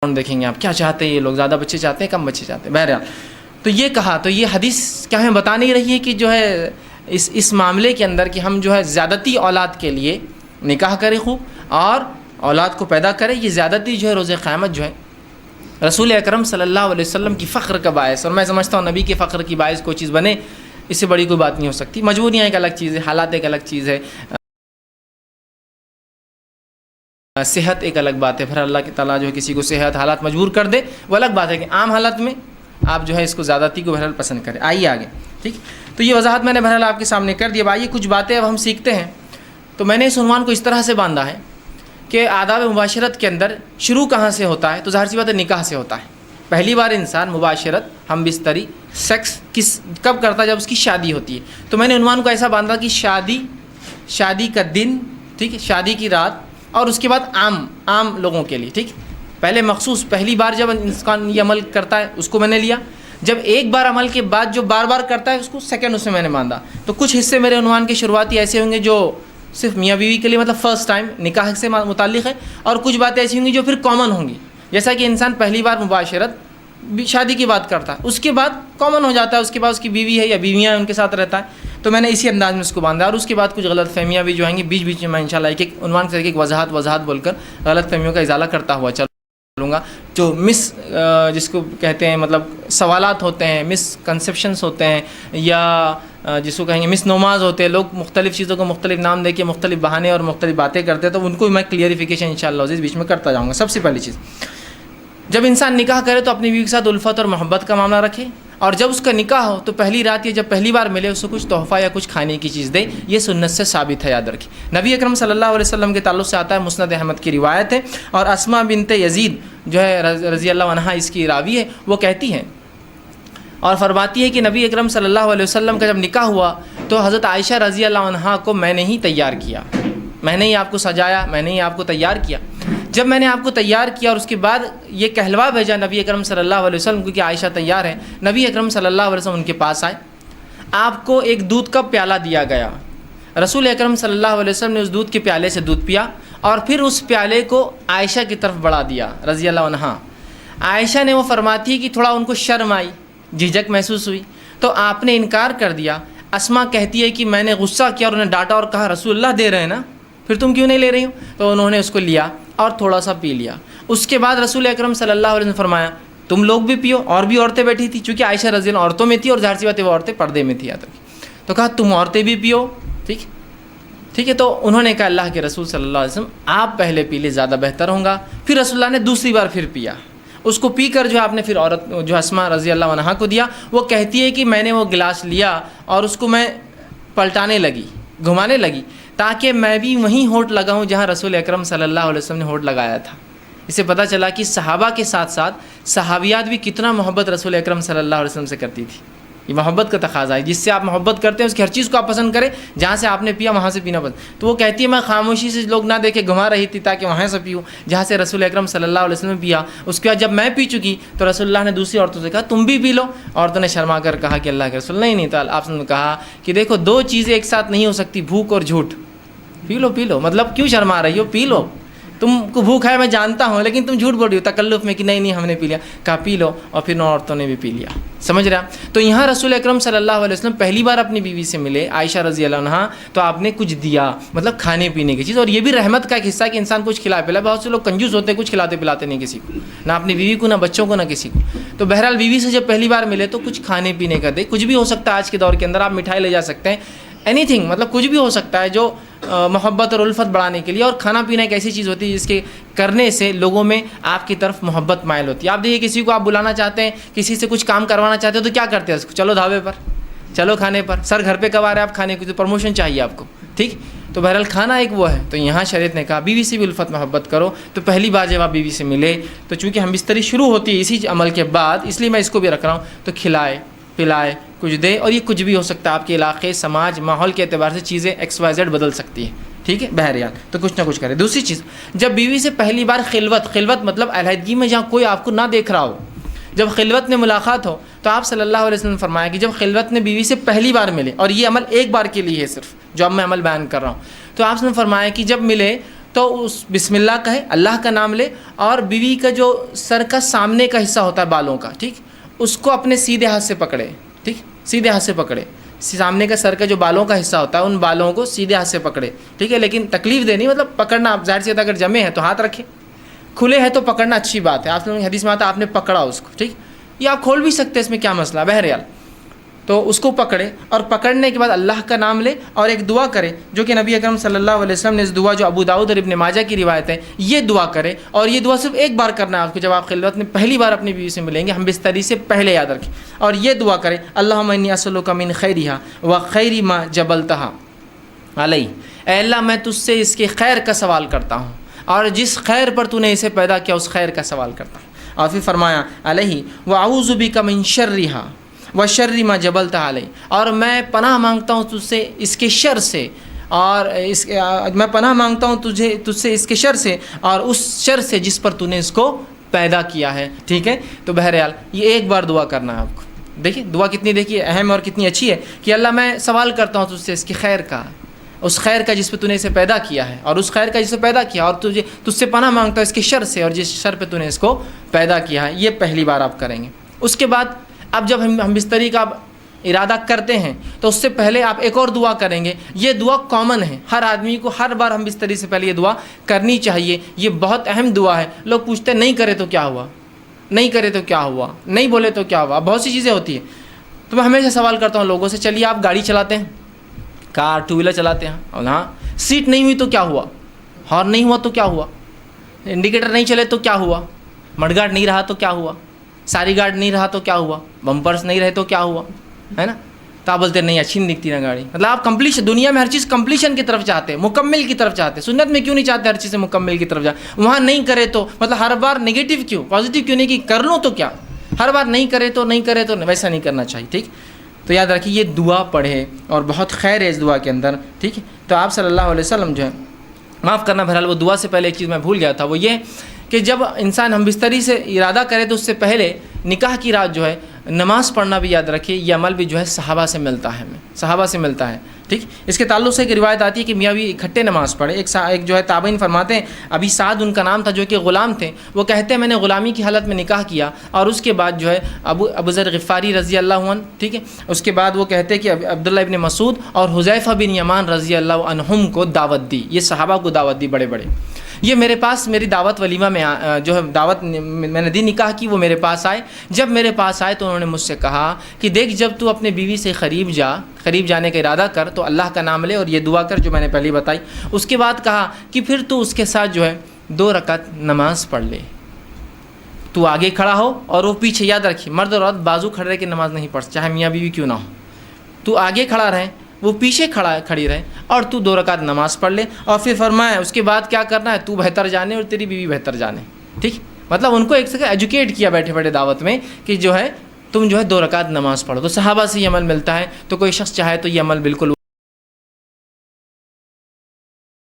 دیکھیں گے آپ کیا چاہتے ہیں یہ لوگ، زیادہ بچے چاہتے ہیں کم بچے چاہتے ہیں. بہرحال تو یہ کہا، تو یہ حدیث کیا ہمیں بتا نہیں رہی ہے کہ جو ہے اس معاملے کے اندر کہ ہم جو ہے زیادتی اولاد کے لیے نکاح کریں خوب اور اولاد کو پیدا کریں. یہ زیادتی جو ہے روز قیامت جو ہے رسول اکرم صلی اللہ علیہ وسلم کی فخر کا باعث، اور میں سمجھتا ہوں نبی کے فخر کی باعث کوئی چیز بنے اس سے بڑی کوئی بات نہیں ہو سکتی. مجبوریاں ایک الگ چیز ہے، حالات ایک الگ چیز ہے، صحت ایک الگ بات ہے. پھر اللہ کی تعالیٰ جو ہے کسی کو صحت حالات مجبور کر دے وہ الگ بات ہے کہ عام حالات میں آپ جو ہے اس کو زیادتی کو بہرحال پسند کریں. آئیے آگے. ٹھیک، تو یہ وضاحت میں نے بہرحال آپ کے سامنے کر دی. اب آئیے کچھ باتیں اب ہم سیکھتے ہیں. تو میں نے اس عنوان کو اس طرح سے باندھا ہے کہ آداب مباشرت کے اندر شروع کہاں سے ہوتا ہے؟ تو ظاہر سی بات ہے نکاح سے ہوتا ہے. پہلی بار انسان مباشرت، ہم بستری، سیکس کب کرتا ہے؟ جب اس کی شادی ہوتی ہے. تو میں نے عنوان کو ایسا باندھا کہ شادی کا دن، ٹھیک ہے، شادی کی رات، اور اس کے بعد عام لوگوں کے لیے. ٹھیک، پہلے مخصوص پہلی بار جب انسان یہ عمل کرتا ہے اس کو میں نے لیا. جب ایک بار عمل کے بعد جو بار بار کرتا ہے اس کو سیکنڈ اس میں نے باندھا. تو کچھ حصے میرے عنوان کے شروعاتی ایسے ہوں گے جو صرف میاں بیوی کے لیے مطلب فرسٹ ٹائم نکاح سے متعلق ہے، اور کچھ باتیں ایسی ہوں گی جو پھر کامن ہوں گی. جیسا کہ انسان پہلی بار مباشرت شادی کی بات کرتا ہے، اس کے بعد کامن ہو جاتا ہے، اس کے بعد اس کی بیوی ہے یا بیویاں ہیں ان کے ساتھ رہتا ہے. تو میں نے اسی انداز میں اس کو باندھا. اور اس کے بعد کچھ غلط فہمیاں بھی جو آئیں گی بیچ میں میں انشاءاللہ ایک عنوان سے ایک وضاحت بول کر غلط فہمیوں کا ازالہ کرتا ہوا چلوں گا. جو جس کو کہتے ہیں مطلب سوالات ہوتے ہیں، مس کنسیپشنس ہوتے ہیں، یا جس کو کہیں گے مس نماز ہوتے ہیں. لوگ مختلف چیزوں کو مختلف نام دے کے مختلف بہانے اور مختلف باتیں کرتے ہیں، تو ان کو میں کلیئریفیکیشن انشاءاللہ عزیز بیچ میں کرتا جاؤں گا. سب سے پہلی چیز، جب انسان نکاح کرے تو اپنی بیوی کے ساتھ الفت اور محبت کا معاملہ رکھے، اور جب اس کا نکاح ہو تو پہلی رات یا جب پہلی بار ملے اس کو کچھ تحفہ یا کچھ کھانے کی چیز دے. یہ سنت سے ثابت ہے، یاد رکھیں. نبی اکرم صلی اللہ علیہ وسلم کے تعلق سے آتا ہے، مسند احمد کی روایت ہے، اور اسماء بنت یزید جو ہے رضی اللہ عنہا اس کی راوی ہے. وہ کہتی ہیں اور فرماتی ہے کہ نبی اکرم صلی اللہ علیہ وسلم کا جب نکاح ہوا تو حضرت عائشہ رضی اللہ عنہا کو میں نے ہی تیار کیا، میں نے ہی آپ کو سجایا، میں نے ہی آپ کو تیار کیا. جب میں نے آپ کو تیار کیا اور اس کے بعد یہ کہلوا بھیجا نبی اکرم صلی اللہ علیہ وسلم کو کہ عائشہ تیار ہے، نبی اکرم صلی اللہ علیہ وسلم ان کے پاس آئے. آپ کو ایک دودھ کا پیالہ دیا گیا. رسول اکرم صلی اللہ علیہ وسلم نے اس دودھ کے پیالے سے دودھ پیا اور پھر اس پیالے کو عائشہ کی طرف بڑھا دیا رضی اللہ عنہا. عائشہ نے وہ فرماتی ہے کہ تھوڑا ان کو شرم آئی، جھجک محسوس ہوئی، تو آپ نے انکار کر دیا. اسماء کہتی ہے کہ میں نے غصہ کیا اور انہیں ڈانٹا اور کہا رسول اللہ دے رہے ہیں نا، پھر تم کیوں نہیں لے رہی ہو؟ تو انہوں نے اس کو لیا اور تھوڑا سا پی لیا. اس کے بعد رسول اکرم صلی اللہ علیہ وسلم نے فرمایا تم لوگ بھی پیو. اور بھی عورتیں بیٹھی تھیں، چونکہ عائشہ رضی اللہ عورتوں میں تھی اور ظاہر سی بات ہے وہ عورتیں پردے میں تھی یاد رکھیں. تو کہا تم عورتیں بھی پیو. ٹھیک ہے. تو انہوں نے کہا اللہ کے رسول صلی اللہ علیہ وسلم آپ پہلے پی لے زیادہ بہتر ہوگا. پھر رسول اللہ نے دوسری بار پھر پیا. اس کو پی کر جو آپ نے پھر عورت جو اسماء رضی اللہ عنہا کو دیا. وہ کہتی ہے کہ میں نے وہ گلاس لیا اور اس کو میں پلٹانے لگی، گھمانے لگی، تاکہ میں بھی وہیں ہونٹ لگاؤں جہاں رسول اکرم صلی اللہ علیہ وسلم نے ہونٹ لگایا تھا. اس سے پتہ چلا کہ صحابہ کے ساتھ ساتھ صحابیات بھی کتنا محبت رسول اکرم صلی اللہ علیہ وسلم سے کرتی تھی. یہ محبت کا تقاضا ہے، جس سے آپ محبت کرتے ہیں اس کی ہر چیز کو آپ پسند کریں. جہاں سے آپ نے پیا وہاں سے پینا پسند. تو وہ کہتی ہے میں خاموشی سے لوگ نہ دیکھے گھما رہی تھی تاکہ وہاں سے پیوں جہاں سے رسول اکرم صلی اللہ علیہ وسلم نے پیا. اس کے بعد جب میں پی چکی تو رسول اللہ نے دوسری عورتوں سے کہا تم بھی پی لو. عورتوں نے شرما کر کہا کہ اللہ کے رسول نہیں. تو آپ نے کہا کہ دیکھو دو چیزیں ایک ساتھ نہیں ہو سکتی، بھوک اور جھوٹ. پی لو. مطلب کیوں شرما رہی ہو؟ پی لو. تم کو بھوک ہے میں جانتا ہوں، لیکن تم جھوٹ بول رہی ہو تکلف میں کہ نہیں ہم نے پی لیا. کہا پی لو. اور پھر 9 عورتوں نے بھی پی لیا. سمجھ رہے آپ؟ تو یہاں رسول اکرم صلی اللہ علیہ وسلم پہلی بار اپنی بیوی سے ملے عائشہ رضی اللہ عنہا، تو آپ نے کچھ دیا، مطلب کھانے پینے کی چیز. اور یہ بھی رحمت کا ایک حصہ کہ انسان کچھ کھلا پلا. بہت سے لوگ کنجوس ہوتے ہیں، کچھ کھلاتے پلاتے نہیں کسی کو، نہ اپنی بیوی کو، نہ بچوں کو، نہ کسی کو. تو بہرحال بیوی سے جب پہلی بار ملے تو کچھ کھانے پینے کا دے. کچھ بھی ہو سکتا ہے آج کے دور کے اندر، آپ مٹھائی لے جا سکتے ہیں، اینی تھنگ، مطلب کچھ بھی ہو سکتا ہے جو محبت اور الفت بڑھانے کے لیے. اور کھانا پینا ایک ایسی چیز ہوتی ہے جس کے کرنے سے لوگوں میں آپ کی طرف محبت مائل ہوتی ہے. آپ دیکھیے کسی کو آپ بلانا چاہتے ہیں، کسی سے کچھ کام کروانا چاہتے ہو تو کیا کرتے ہیں؟ اس کو چلو ڈھابے پر، چلو کھانے پر. سر گھر پہ کب آ رہے ہیں آپ کھانے کو؟ تو پروموشن چاہیے آپ کو. ٹھیک. تو بہرحال کھانا ایک وہ ہے. تو یہاں شریعت نے کہا بیوی سے بھی الفت محبت کرو. تو پہلی بار جب آپ بیوی سے ملے تو چونکہ ہم بستری شروع ہوتی ہے اسی عمل کے بعد، اس لیے میں اس کو بھی رکھ رہا ہوں. تو کھلائے پلائے، کچھ دے. اور یہ کچھ بھی ہو سکتا ہے، آپ کے علاقے، سماج، ماحول کے اعتبار سے چیزیں XYZ بدل سکتی ہیں. ٹھیک ہے. بہرحال تو کچھ نہ کچھ کرے. دوسری چیز، جب بیوی سے پہلی بار خلوت مطلب علیحدگی میں جہاں کوئی آپ کو نہ دیکھ رہا ہو، جب خلوت میں ملاقات ہو، تو آپ صلی اللہ علیہ وسلم نے فرمایا کہ جب خلوت میں بیوی سے پہلی بار ملے، اور یہ عمل ایک بار کے لیے ہے صرف جو اب میں عمل بیان کر رہا ہوں، تو آپ نے فرمایا کہ جب ملے تو اس بسم اللہ کہے، اللہ کا نام لے، اور بیوی کا جو سر کا سامنے کا حصہ ہوتا ہے بالوں کا، ٹھیک، اس کو اپنے سیدھے ہاتھ سے پکڑے، ٹھیک، سیدھے ہاتھ سے پکڑے، سامنے کا سر کا جو بالوں کا حصہ ہوتا ہے ان بالوں کو سیدھے ہاتھ سے پکڑے، ٹھیک ہے، لیکن تکلیف دینی مطلب پکڑنا، آپ ظاہر سی بات ہے اگر جمے ہیں تو ہاتھ رکھے، کھلے ہیں تو پکڑنا اچھی بات ہے، آپ لوگوں کی حدیث میں آتا ہے آپ نے پکڑا اس کو، ٹھیک، یا آپ کھول بھی سکتے ہیں، اس میں کیا مسئلہ، بہرحال تو اس کو پکڑے، اور پکڑنے کے بعد اللہ کا نام لے اور ایک دعا کرے، جو کہ نبی اکرم صلی اللہ علیہ وسلم نے اس دعا، جو ابو داؤد اور ابن ماجہ کی روایت ہے، یہ دعا کرے، اور یہ دعا صرف ایک بار کرنا ہے آپ کو، جب آپ خلوت میں پہلی بار اپنی بیوی سے ملیں گے، ہم بستری سے پہلے یاد رکھیں، اور یہ دعا کرے، اللہم انی اسألک من خیرہا و خیر ما جبلتہا علیہ، اے اللہ میں تجھ سے اس کے خیر کا سوال کرتا ہوں، اور جس خیر پر تو نے اسے پیدا کیا اس خیر کا سوال کرتا ہوں، اور پھر فرمایا علیہ واعوذ بک من شرہا وشر ما جبلتہا علیہ، اور میں پناہ مانگتا ہوں تجھ سے اس کے شر سے، اور میں پناہ مانگتا ہوں تجھ سے اس کے شر سے، اور اس شر سے جس پر تو نے اس کو پیدا کیا ہے، ٹھیک ہے۔ تو بہرحال یہ ایک بار دعا کرنا ہے آپ کو، دیکھیے دعا کتنی دیکھیے اہم اور کتنی اچھی ہے، کہ اللہ میں سوال کرتا ہوں تجھ سے اس کی خیر کا، اس خیر کا جس پہ تو نے اسے پیدا کیا ہے، اور اس خیر کا جس پہ پیدا کیا، اور تجھ سے پناہ مانگتا ہوں اس کے شر سے، اور جس شر پہ تو نے اس کو پیدا کیا ہے۔ یہ پہلی بار آپ کریں گے۔ اس کے بعد اب جب ہم بستری کا ارادہ کرتے ہیں تو اس سے پہلے آپ ایک اور دعا کریں گے، یہ دعا کامن ہے، ہر آدمی کو ہر بار ہم بستری سے پہلے یہ دعا کرنی چاہیے، یہ بہت اہم دعا ہے۔ لوگ پوچھتے ہیں نہیں کرے تو کیا ہوا، نہیں کرے تو کیا ہوا، نہیں بولے تو کیا ہوا، بہت سی چیزیں ہوتی ہیں۔ تو میں ہمیشہ سوال کرتا ہوں لوگوں سے، چلیے آپ گاڑی چلاتے ہیں، کار ٹو ویلر چلاتے ہیں، اور ہاں سیٹ نہیں ہوئی تو کیا ہوا، ہارن نہیں ہوا تو کیا ہوا، انڈیکیٹر نہیں چلے تو کیا ہوا، مڈ گارڈ نہیں رہا تو کیا ہوا، ساری گارڈ نہیں رہا تو کیا ہوا، بمپرس نہیں رہے تو کیا ہوا، ہے نا؟ تو آپ بولتے نہیں اچھی نہیں دکھتی نا گاڑی، مطلب آپ کمپلیشن، دنیا میں ہر چیز کمپلیشن کی طرف چاہتے ہیں، مکمل کی طرف چاہتے ہیں، سنت میں کیوں نہیں چاہتے ہر چیز مکمل کی طرف جائے؟ وہاں نہیں کرے تو مطلب ہر بار نگیٹو کیوں، پازیٹیو کیوں نہیں کہ کر لوں تو کیا، ہر بار نہیں کرے تو ویسا نہیں کرنا چاہیے، ٹھیک؟ تو یاد رکھیے یہ دعا پڑھے، اور بہت خیر ہے اس دعا کے اندر، ٹھیک ہے؟ تو آپ صلی اللہ علیہ وسلم جو ہے، معاف کرنا بہرحال وہ دعا سے پہلے ایک چیز میں بھول گیا تھا، وہ یہ کہ جب انسان ہم بستری سے ارادہ کرے تو اس سے پہلے نکاح کی رات جو ہے نماز پڑھنا بھی یاد رکھیے، یہ عمل بھی جو ہے صحابہ سے ملتا ہے، صحابہ سے ملتا ہے، ٹھیک؟ اس کے تعلق سے ایک روایت آتی ہے کہ میاں بھی اکٹھے نماز پڑھے، ایک جو ہے تابعین فرماتے ہیں، ابھی سعد ان کا نام تھا جو کہ غلام تھے، وہ کہتے ہیں میں نے غلامی کی حالت میں نکاح کیا، اور اس کے بعد جو ہے ابو ذر غفاری رضی اللہ عنہ، ٹھیک ہے، اس کے بعد وہ کہتے ہیں کہ عبداللہ ابن مسعود اور حذیفہ بن یمان رضی اللہ عنہم کو دعوت دی، یہ صحابہ کو دعوت دی بڑے بڑے، یہ میرے پاس میری دعوت ولیمہ میں جو ہے دعوت میں نے دی نکاح کی، وہ میرے پاس آئے، جب میرے پاس آئے تو انہوں نے مجھ سے کہا کہ دیکھ جب تو اپنے بیوی سے قریب جانے کا ارادہ کر تو اللہ کا نام لے اور یہ دعا کر جو میں نے پہلے بتائی، اس کے بعد کہا کہ پھر تو اس کے ساتھ جو ہے 2 رکعت نماز پڑھ لے، تو آگے کھڑا ہو اور وہ پیچھے، یاد رکھیے مرد اور عورت بازو کھڑے کے نماز نہیں پڑھ، چاہے میاں بیوی کیوں نہ ہو، تو آگے کھڑا رہے، وہ پیچھے کھڑی رہے، اور تو 2 رکعت نماز پڑھ لے، اور پھر فرمایا اس کے بعد کیا کرنا ہے، تو بہتر جانے اور تیری بیوی بہتر جانے، ٹھیک؟ مطلب ان کو ایک سے ایجوکیٹ کیا بیٹھے بیٹھے دعوت میں کہ جو ہے تم جو ہے 2 رکعت نماز پڑھو۔ تو صحابہ سے یہ عمل ملتا ہے، تو کوئی شخص چاہے تو یہ عمل بالکل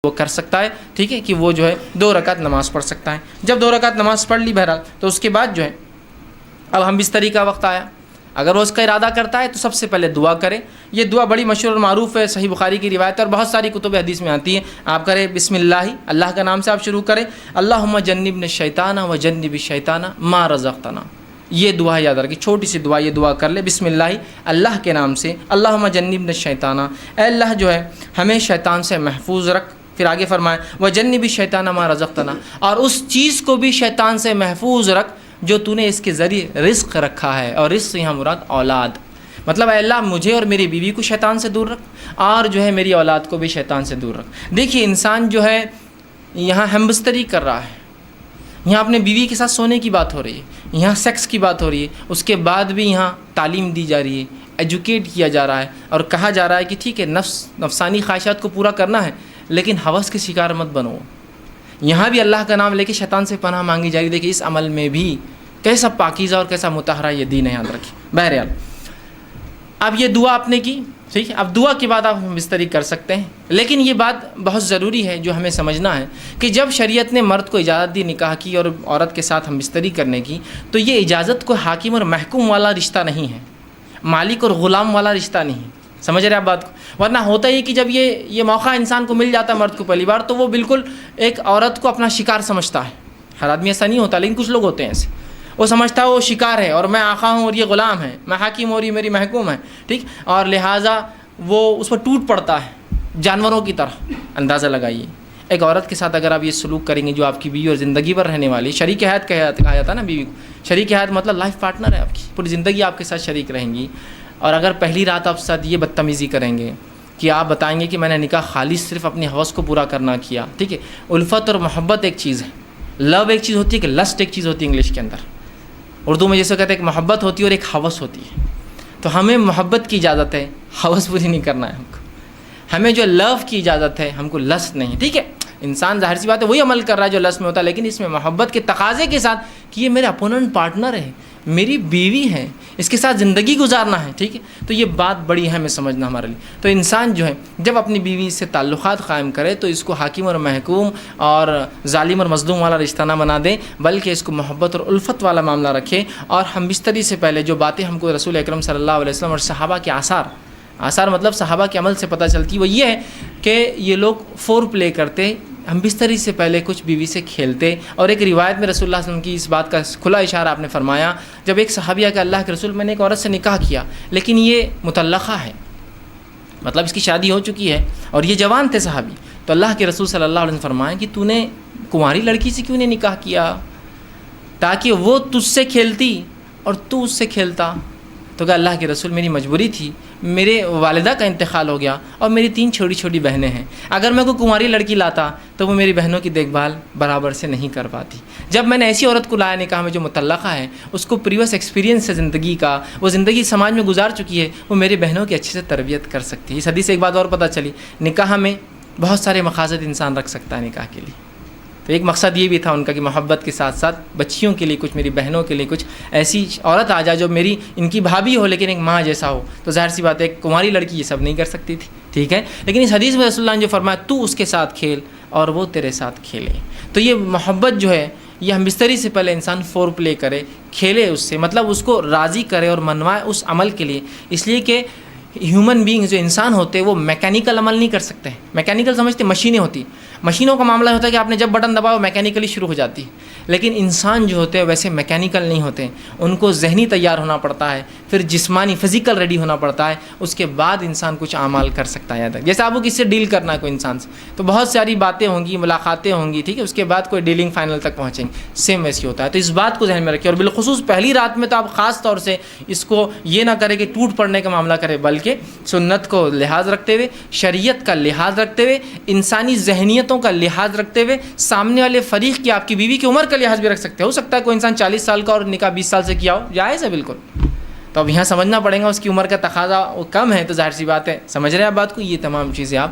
وہ کر سکتا ہے، ٹھیک ہے، کہ وہ جو ہے 2 رکعت نماز پڑھ سکتا ہے۔ جب 2 رکعت نماز پڑھ لی بہرحال، تو اس کے بعد جو ہے اب ہم بستری کا وقت آیا، اگر وہ اس کا ارادہ کرتا ہے تو سب سے پہلے دعا کرے، یہ دعا بڑی مشہور اور معروف ہے، صحیح بخاری کی روایت ہے اور بہت ساری کتب حدیث میں آتی ہے۔ آپ کریں بسم اللہ کا نام سے آپ شروع کریں، اللہم جنبنا الشیطان و جنب الشیطان ما رزقتنا، یہ دعا یاد رکھیں، چھوٹی سی دعا، یہ دعا کر لے بسم اللہ کے نام سے، اللہم جنبنا الشیطان، اے اللہ جو ہے ہمیں شیطان سے محفوظ رکھ، پھر آگے فرمائے وجنب الشیطان ما رزقتنا، اور اس چیز کو بھی شیطان سے محفوظ رکھ جو تو نے اس کے ذریعے رزق رکھا ہے، اور رزق یہاں مراد اولاد، مطلب اے اللہ مجھے اور میری بیوی کو شیطان سے دور رکھ، اور جو ہے میری اولاد کو بھی شیطان سے دور رکھ۔ دیکھیے انسان جو ہے یہاں ہمبستری کر رہا ہے، یہاں اپنے بیوی کے ساتھ سونے کی بات ہو رہی ہے، یہاں سیکس کی بات ہو رہی ہے، اس کے بعد بھی یہاں تعلیم دی جا رہی ہے، ایجوکیٹ کیا جا رہا ہے، اور کہا جا رہا ہے کہ ٹھیک ہے نفسانی خواہشات کو پورا کرنا ہے لیکن ہوس کے شکار مت بنو، یہاں بھی اللہ کا نام لے کے شیطان سے پناہ مانگی جا رہی ہے۔ دیکھیے اس عمل میں بھی کیسا پاکیزہ اور کیسا مطہرہ یہ دین ہے، یاد رکھیں۔ بہرحال اب یہ دعا آپ نے کی، ٹھیک ہے، اب دعا کے بعد آپ بستری کر سکتے ہیں، لیکن یہ بات بہت ضروری ہے جو ہمیں سمجھنا ہے کہ جب شریعت نے مرد کو اجازت دی نکاح کی اور عورت کے ساتھ ہم بستری کرنے کی، تو یہ اجازت کوئی حاکم اور محکوم والا رشتہ نہیں ہے، مالک اور غلام والا رشتہ نہیں ہے، سمجھ رہے آپ بات کو؟ ورنہ ہوتا ہی کہ جب یہ موقع انسان کو مل جاتا ہے مرد کو پہلی بار، تو وہ بالکل ایک عورت کو اپنا شکار سمجھتا ہے. ہر آدمی ایسا نہیں ہوتا، لیکن کچھ لوگ ہوتے ہیں ایسے. وہ سمجھتا ہے وہ شکار ہے اور میں آقا ہوں اور یہ غلام ہے، میں حاکم ہوں اور یہ میری محکوم ہے، ٹھیک، اور لہٰذا وہ اس پر ٹوٹ پڑتا ہے جانوروں کی طرح. اندازہ لگائیے ایک عورت کے ساتھ اگر آپ یہ سلوک کریں گے جو آپ کی بیوی اور زندگی پر رہنے والی شریک حیات کہا جاتا ہے نا بیوی کو. شریک حیات مطلب لائف پارٹنر ہے آپ کی، پوری زندگی آپ کے ساتھ شریک رہیں گی. اور اگر پہلی رات آپ ساتھ یہ بدتمیزی کریں گے کہ آپ بتائیں گے کہ میں نے نکاح خالص صرف اپنی حوث کو پورا کرنا کیا، ٹھیک ہے. الفت اور محبت ایک چیز ہے، لو ایک چیز ہوتی ہے، کہ لسٹ ایک چیز ہوتی ہے انگلش کے اندر. اردو میں جیسے کہتے ہیں ایک محبت ہوتی ہے اور ایک حوث ہوتی ہے. تو ہمیں محبت کی اجازت ہے، حوث پوری نہیں کرنا ہے ہم کو. ہمیں جو لو کی اجازت ہے، ہم کو لسٹ نہیں، ٹھیک ہے. انسان ظاہر سی بات ہے وہی عمل کر رہا ہے جو لسٹ میں ہوتا ہے، لیکن اس میں محبت کے تقاضے کے ساتھ کہ یہ میرے اپوننٹ پارٹنر ہے، میری بیوی ہے، اس کے ساتھ زندگی گزارنا ہے، ٹھیک ہے. تو یہ بات بڑی اہم ہے سمجھنا ہمارے لیے. تو انسان جو ہے جب اپنی بیوی سے تعلقات قائم کرے تو اس کو حاکم اور محکوم اور ظالم اور مظلوم والا رشتہ نہ بنا دے، بلکہ اس کو محبت اور الفت والا معاملہ رکھے. اور ہم بستری سے پہلے جو باتیں ہم کو رسول اکرم صلی اللہ علیہ وسلم اور صحابہ کے آثار مطلب صحابہ کے عمل سے پتہ چلتی، وہ یہ ہے کہ یہ لوگ فور پلے کرتے. ہم بستری سے پہلے کچھ بیوی سے کھیلتے. اور ایک روایت میں رسول اللہ صلی اللہ علیہ وسلم کی اس بات کا کھلا اشارہ آپ نے فرمایا، جب ایک صحابیہ کہ اللہ کے رسول میں نے ایک عورت سے نکاح کیا لیکن یہ مطلقہ ہے، مطلب اس کی شادی ہو چکی ہے اور یہ جوان تھے صحابی. تو اللہ کے رسول صلی اللہ علیہ وسلم فرمایا کہ تو نے کنواری لڑکی سے کیوں نہیں نکاح کیا تاکہ وہ تجھ سے کھیلتی اور تو اس سے کھیلتا. تو کہ اللہ کے رسول میری مجبوری تھی، میرے والدہ کا انتقال ہو گیا اور میری 3 چھوٹی چھوٹی بہنیں ہیں. اگر میں کوئی کنواری لڑکی لاتا تو وہ میری بہنوں کی دیکھ بھال برابر سے نہیں کر پاتی. جب میں نے ایسی عورت کو لایا نکاح میں جو مطلقہ ہے، اس کو پریویس ایکسپیرینس ہے زندگی کا، وہ زندگی سماج میں گزار چکی ہے، وہ میری بہنوں کی اچھے سے تربیت کر سکتی ہے. اس حدیث سے ایک بات اور پتہ چلی، نکاح میں بہت سارے مقاصد انسان رکھ سکتا ہے نکاح کے لیے. تو ایک مقصد یہ بھی تھا ان کا کہ محبت کے ساتھ ساتھ بچیوں کے لیے کچھ، میری بہنوں کے لیے کچھ ایسی عورت آ جائے جو میری ان کی بھابھی ہو لیکن ایک ماں جیسا ہو. تو ظاہر سی بات ہے ایک کنواری لڑکی یہ سب نہیں کر سکتی تھی، ٹھیک ہے. لیکن اس حدیث میں رسول اللہ نے جو فرمایا تو اس کے ساتھ کھیل اور وہ تیرے ساتھ کھیلے. تو یہ محبت جو ہے یہ ہم بستری سے پہلے انسان فور پلے کرے، کھیلے اس سے، مطلب اس کو راضی کرے اور منوائے اس عمل کے لیے. اس لیے کہ ہیومن بینگ جو انسان ہوتے ہیں وہ میکینیکل عمل نہیں کر سکتے. میکینیکل سمجھتے مشینیں ہوتی، مشینوں کا معاملہ ہوتا ہے کہ آپ نے جب بٹن دباؤ میکینیکلی شروع ہو جاتی. لیکن انسان جو ہوتے ہیں ویسے میکینیکل نہیں ہوتے، ان کو ذہنی تیار ہونا پڑتا ہے، پھر جسمانی فزیکل ریڈی ہونا پڑتا ہے، اس کے بعد انسان کچھ اعمال کر سکتا ہے. جیسے آپ کو کس سے ڈیل کرنا ہے کوئی انسان سے، تو بہت ساری باتیں ہوں گی، ملاقاتیں ہوں گی، ٹھیک ہے، اس کے بعد کوئی ڈیلنگ فائنل تک پہنچیں گے. سیم ویسی ہوتا ہے. تو اس بات کو ذہن میں رکھیں اور بالخصوص پہلی رات میں تو آپ خاص طور سے اس کو یہ نہ کریں کہ ٹوٹ پڑنے کا معاملہ کرے، بلکہ سنت کو لحاظ رکھتے ہوئے، شریعت کا لحاظ رکھتے ہوئے، انسانی ذہنیتوں کا لحاظ رکھتے ہوئے، سامنے والے فریق کی، آپ کی بیوی کی عمر کا لحاظ بھی رکھ سکتے. ہو سکتا ہے کوئی انسان 40 سال کا اور نکاح 20 سال سے کیا ہو، جائز ہے بالکل. تو اب یہاں سمجھنا پڑے گا اس کی عمر کا تقاضا وہ کم ہے، تو ظاہر سی بات ہے سمجھ رہے ہیں آپ بات کو. یہ تمام چیزیں آپ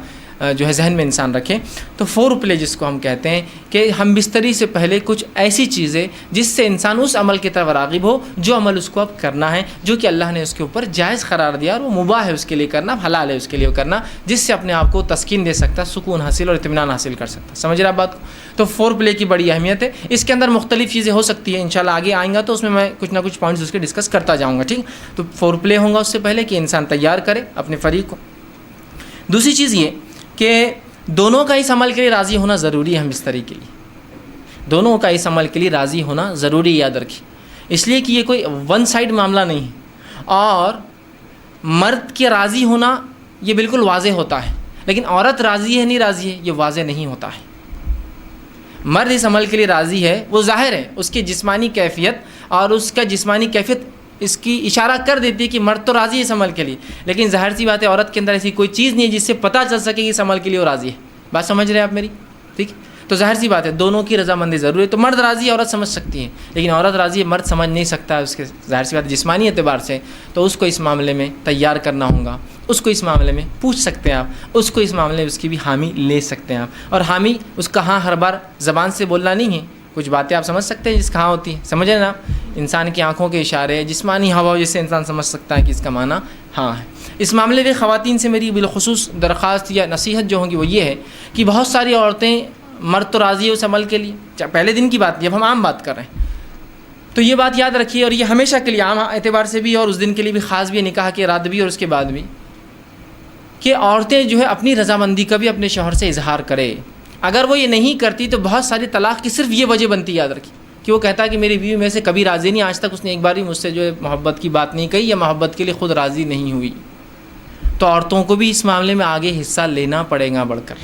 جو ہے ذہن میں انسان رکھیں. تو فور پلے جس کو ہم کہتے ہیں کہ ہم بستری سے پہلے کچھ ایسی چیزیں جس سے انسان اس عمل کی طرف راغب ہو جو عمل اس کو اب کرنا ہے، جو کہ اللہ نے اس کے اوپر جائز قرار دیا اور وہ مباح ہے اس کے لیے کرنا، حلال ہے اس کے لیے کرنا، جس سے اپنے آپ کو تسکین دے سکتا، سکون حاصل اور اطمینان حاصل کر سکتا. سمجھ رہے آپ بات کو. تو فور پلے کی بڑی اہمیت ہے. اس کے اندر مختلف چیزیں ہو سکتی ہیں، انشاءاللہ آگے آئیں گا تو اس میں میں کچھ نہ کچھ پوائنٹس اس کے ڈسکس کرتا جاؤں گا، ٹھیک. تو فور پلے ہوں گا اس سے پہلے کہ انسان تیار کرے اپنے فریق کو. دوسری چیز یہ کہ دونوں کا اس عمل کے لیے راضی ہونا ضروری ہے. ہم بستری کے لیے دونوں کا اس عمل کے لیے راضی ہونا ضروری، یاد رکھیں. اس لیے کہ یہ کوئی ون سائڈ معاملہ نہیں ہے. اور مرد کے راضی ہونا یہ بالکل واضح ہوتا ہے، لیکن عورت راضی ہے نہیں راضی ہے یہ واضح نہیں ہوتا ہے. مرد اس عمل کے لیے راضی ہے، وہ ظاہر ہے، اس کی جسمانی کیفیت اور اس کا جسمانی کیفیت اس کی اشارہ کر دیتی ہے کہ مرد تو راضی ہے اس عمل کے لیے، لیکن ظاہر سی بات ہے عورت کے اندر ایسی کوئی چیز نہیں ہے جس سے پتہ چل سکے کہ اس عمل کے لیے وہ راضی ہے. بات سمجھ رہے ہیں آپ میری، ٹھیک. تو ظاہر سی بات ہے دونوں کی رضامندی ضروری ہے. تو مرد راضی ہے عورت سمجھ سکتی ہے، لیکن عورت راضی ہے مرد سمجھ نہیں سکتا ہے. اس کے ظاہر سی بات ہے جسمانی اعتبار سے تو اس کو اس معاملے میں تیار کرنا ہوگا، اس کو اس معاملے میں پوچھ سکتے ہیں آپ، اس کو اس معاملے میں اس کی بھی حامی لے سکتے ہیں آپ. اور حامی اس کا ہاں ہر بار زبان سے بولنا نہیں ہے، کچھ باتیں آپ سمجھ سکتے ہیں جس کہاں ہوتی ہے، سمجھ رہے نا. انسان کی آنکھوں کے اشارے، جسمانی ہوا جس سے انسان سمجھ سکتا ہے کہ اس کا معنی ہاں ہے. اس معاملے میں خواتین سے میری بالخصوص درخواست یا نصیحت جو ہوگی وہ یہ ہے کہ بہت ساری عورتیں، مرد تو راضی ہے اس عمل کے لیے، پہلے دن کی بات، جب ہم عام بات کر رہے ہیں تو یہ بات یاد رکھیے، اور یہ ہمیشہ کے لیے عام اعتبار سے بھی اور اس دن کے لیے بھی خاص بھی، نکاح کے رات بھی اور اس کے بعد بھی، کہ عورتیں جو ہے اپنی رضامندی کا بھی اپنے شوہر سے اظہار کرے. اگر وہ یہ نہیں کرتی تو بہت ساری طلاق کی صرف یہ وجہ بنتی, یاد رکھی, کہ وہ کہتا ہے کہ میری بیوی میں سے کبھی راضی نہیں, آج تک اس نے ایک بار بھی مجھ سے جو ہے محبت کی بات نہیں کہی یا محبت کے لیے خود راضی نہیں ہوئی. تو عورتوں کو بھی اس معاملے میں آگے حصہ لینا پڑے گا بڑھ کر,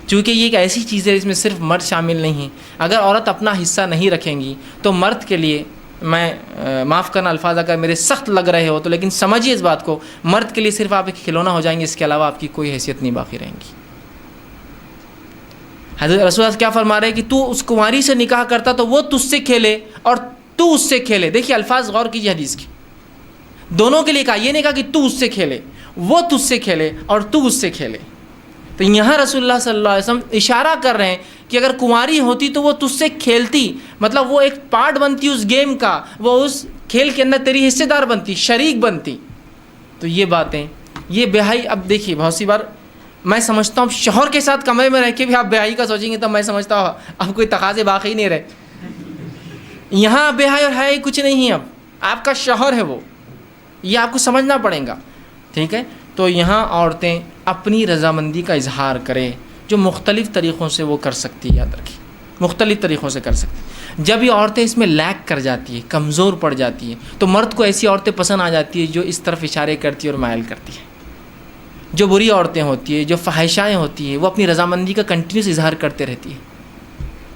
چونکہ یہ ایک ایسی چیز ہے جس میں صرف مرد شامل نہیں ہے. اگر عورت اپنا حصہ نہیں رکھیں گی تو مرد کے لیے, میں معاف کرنا الفاظ اگر میرے سخت لگ رہے ہو تو لیکن سمجھیے اس بات کو, مرد کے لیے صرف آپ ایک کھلونا ہو جائیں گے, اس کے علاوہ آپ کی کوئی حیثیت نہیں باقی رہیں گی. حضرت رسول اللہ کیا فرما رہے ہیں کہ تو اس کنواری سے نکاح کرتا تو وہ تجھ سے کھیلے اور تو اس سے کھیلے. دیکھیے الفاظ غور کیجیے حدیث کی, دونوں کے لیے کہا, یہ نہیں کہا کہ تو اس سے کھیلے, وہ تجھ سے کھیلے اور تو اس سے کھیلے. تو یہاں رسول اللہ صلی اللہ علیہ وسلم اشارہ کر رہے ہیں کہ اگر کنواری ہوتی تو وہ تجھ سے کھیلتی, مطلب وہ ایک پارٹ بنتی اس گیم کا, وہ اس کھیل کے اندر تیری حصے دار بنتی, شریک بنتی. تو یہ باتیں, یہ بیاہی, اب دیکھیے بہت سی بار میں سمجھتا ہوں شوہر کے ساتھ کمرے میں رہ کے بھی آپ بیاہی کا سوچیں گے تو میں سمجھتا ہوں اب کوئی تقاضے باقی نہیں رہے. یہاں بیاہی اور حیائی کچھ نہیں ہے, اب آپ کا شوہر ہے وہ, یہ آپ کو سمجھنا پڑے گا, ٹھیک ہے. تو یہاں عورتیں اپنی رضامندی کا اظہار کریں, جو مختلف طریقوں سے وہ کر سکتی ہے, یاد رکھیں مختلف طریقوں سے کر سکتی. جب یہ عورتیں اس میں لیک کر جاتی ہیں, کمزور پڑ جاتی ہیں, تو مرد کو ایسی عورتیں پسند آ جاتی ہیں جو اس طرف اشارے کرتی ہیں اور مائل کرتی ہیں. جو بری عورتیں ہوتی ہیں, جو فحاشائیں ہوتی ہیں, وہ اپنی رضامندی کا کنٹینیوس اظہار کرتے رہتی ہیں.